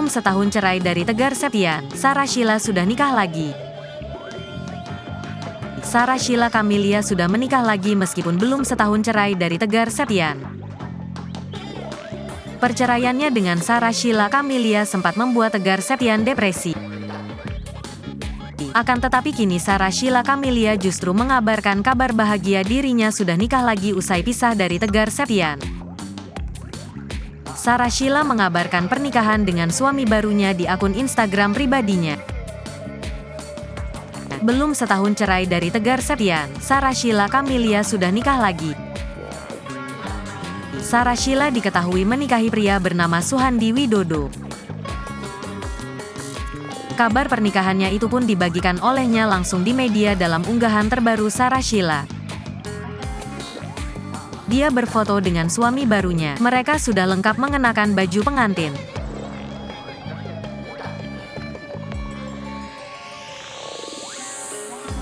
Belum setahun cerai dari Tegar Septian, Sarah Sheila sudah nikah lagi. Sarah Sheila Camelia sudah menikah lagi meskipun belum setahun cerai dari Tegar Septian. Perceraiannya dengan Sarah Sheila Camelia sempat membuat Tegar Septian depresi. Akan tetapi kini Sarah Sheila Camelia justru mengabarkan kabar bahagia dirinya sudah nikah lagi usai pisah dari Tegar Septian. Sarah Sheila mengabarkan pernikahan dengan suami barunya di akun Instagram pribadinya. Belum setahun cerai dari Tegar Septian, Sarah Sheila Camelia sudah nikah lagi. Sarah Sheila diketahui menikahi pria bernama Suhandi Widodo. Kabar pernikahannya itu pun dibagikan olehnya langsung di media dalam unggahan terbaru Sarah Sheila. Dia berfoto dengan suami barunya. Mereka sudah lengkap mengenakan baju pengantin.